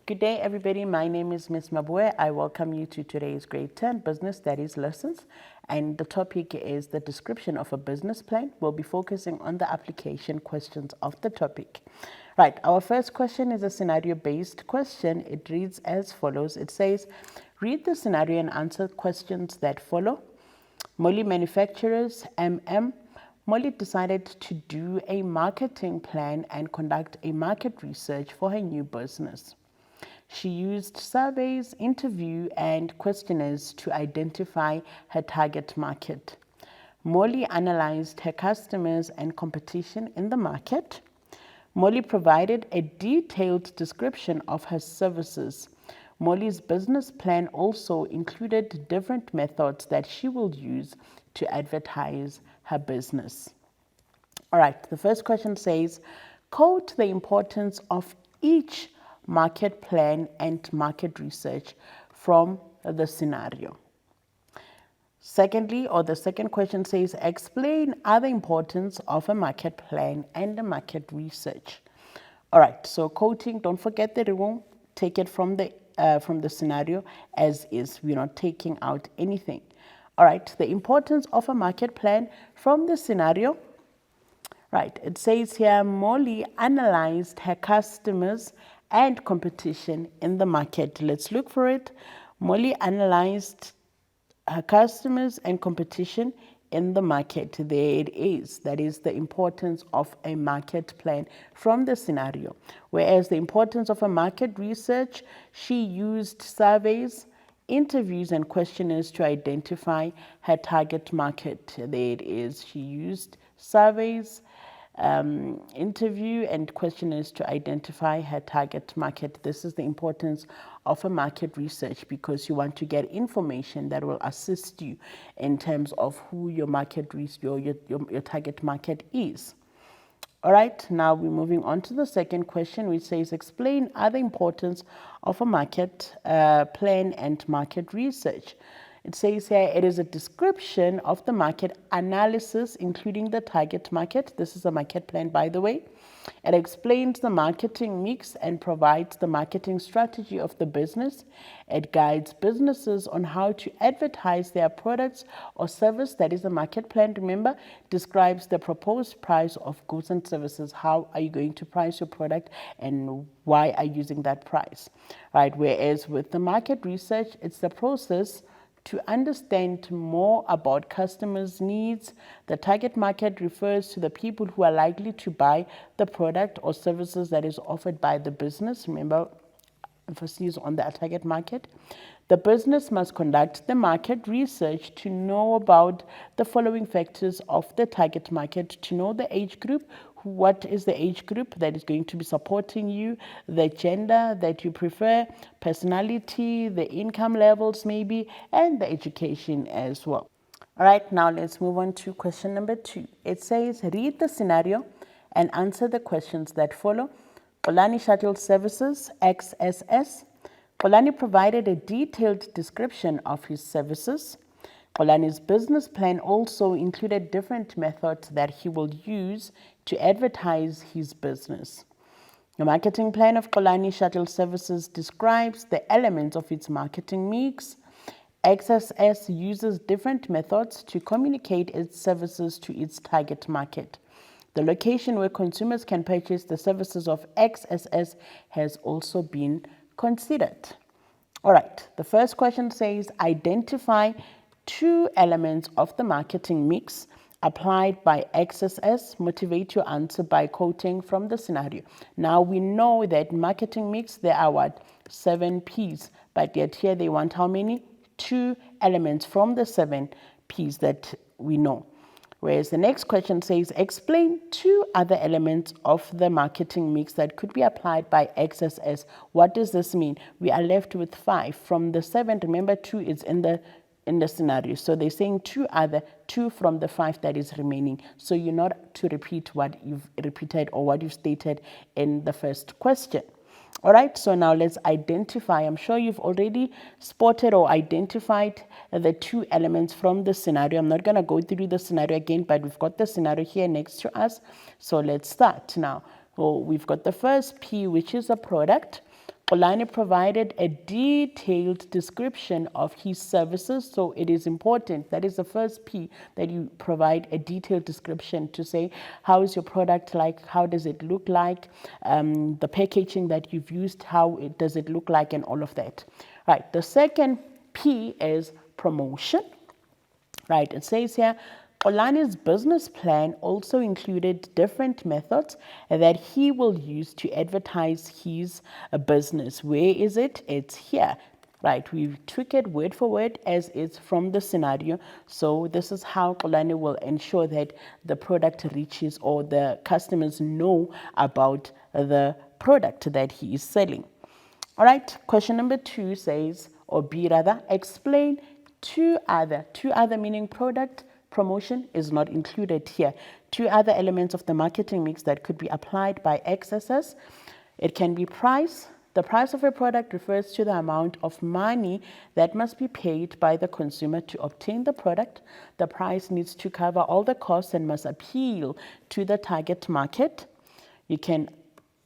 Good day, everybody. My name is Ms. Mabue. I welcome you to today's grade 10 business studies lessons. And the topic is the description of a business plan. We'll be focusing on the application questions of the topic. Right, our first question is a scenario-based question. It reads as follows. It says, read the scenario and answer questions that follow. Molly Manufacturers, MM. Molly decided to do a marketing plan and conduct a market research for her new business. She used surveys, interview, and questionnaires to identify her target market. Molly analyzed her customers and competition in the market. Molly provided a detailed description of her services. Molly's business plan also included different methods that she will use to advertise her business. All right, the first question says, quote the importance of each market plan and market research from the scenario. Secondly, or the second question says, explain other importance of a market plan and a market research. All right, so quoting, don't forget the rule, take it from the scenario as is. We're not taking out anything. All right, the importance of a market plan from the scenario. Right, it says here, Molly analyzed her customers and competition in the market. Let's look for it. Molly analyzed her customers and competition in the market. There it is. That is the importance of a market plan from the scenario. Whereas the importance of a market research, she used surveys, interviews, and questionnaires to identify her target market. There it is. She used surveys, interview and questionnaires to identify her target market. This is the importance of a market research because you want to get information that will assist you in terms of who your market your target market is. All right, now we're moving on to the second question, which says explain other importance of a market plan and market research. It says here, it is a description of the market analysis, including the target market. This is a market plan, by the way. It explains the marketing mix and provides the marketing strategy of the business. It guides businesses on how to advertise their products or service. That is the market plan. Remember, describes the proposed price of goods and services. How are you going to price your product and why are you using that price, right? Whereas with the market research, it's the process to understand more about customers' needs. The target market refers to the people who are likely to buy the product or services that is offered by the business. Remember, emphasis on the target market. The business must conduct the market research to know about the following factors of the target market, to know the age group, what is the age group that is going to be supporting you, the gender that you prefer, personality, the income levels maybe, and the education as well. All right, now let's move on to question number 2. It says, read the scenario and answer the questions that follow. Xolani Shuttle Services, XSS. Xolani provided a detailed description of his services. Xolani's business plan also included different methods that he will use to advertise his business. The marketing plan of Xolani Shuttle Services describes the elements of its marketing mix. XSS uses different methods to communicate its services to its target market. The location where consumers can purchase the services of XSS has also been considered. All right, the first question says, identify 2 elements of the marketing mix applied by XSS. Motivate your answer by quoting from the scenario. Now we know that marketing mix, there are what? 7 P's, but yet here they want how many? 2 elements from the 7 P's that we know. Whereas the next question says, explain 2 other elements of the marketing mix that could be applied by XSS. What does this mean? We are left with 5 from the 7. Remember, 2 is in the scenario. So they're saying 2 from the 5 that is remaining. So you're not to repeat what you've repeated or what you've stated in the first question. All right, so now let's identify. I'm sure you've already spotted or identified the 2 elements from the scenario. I'm not going to go through the scenario again, but we've got the scenario here next to us. So let's start now. We've got the first P, which is a product. Xolani provided a detailed description of his services, so it is important. That is the first P, that you provide a detailed description to say, how is your product like, how does it look like, the packaging that you've used, does it look like, and all of that. Right, the second P is promotion. Right, it says here, Xolani's business plan also included different methods that he will use to advertise his business. Where is it? It's here. Right, we've took it word for word as it's from the scenario. So this is how Xolani will ensure that the product reaches, or the customers know about the product that he is selling. All right, question number 2 says, or B rather, explain two other meaning product promotion is not included here. Two other elements of the marketing mix that could be applied by XSS. It can be price. The price of a product refers to the amount of money that must be paid by the consumer to obtain the product. The price needs to cover all the costs and must appeal to the target market. You can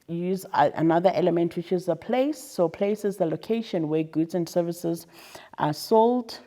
use another element, which is the place. So place is the location where goods and services are sold.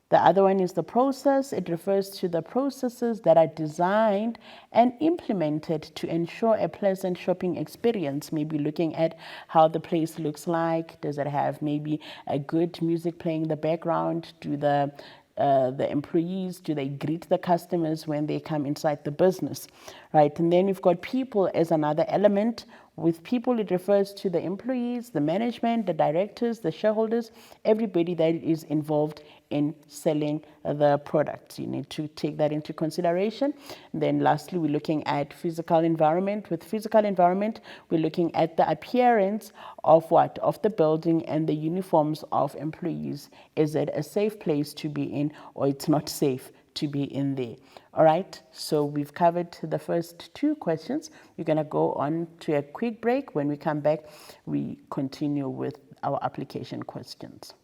The other one is the process. It refers to the processes that are designed and implemented to ensure a pleasant shopping experience. Maybe looking at how the place looks like. Does it have maybe a good music playing in the background? Do the employees, do they greet the customers when they come inside the business, right? And then we've got people as another element. With people, it refers to the employees, the management, the directors, the shareholders, everybody that is involved in selling the products. You need to take that into consideration. And then lastly, we're looking at physical environment. With physical environment, we're looking at the appearance of what? Of the building and the uniforms of employees. Is it a safe place to be in, or it's not safe to be in there? All right, so we've covered the first 2 questions. We're going to go on to a quick break. When we come back, we continue with our application questions.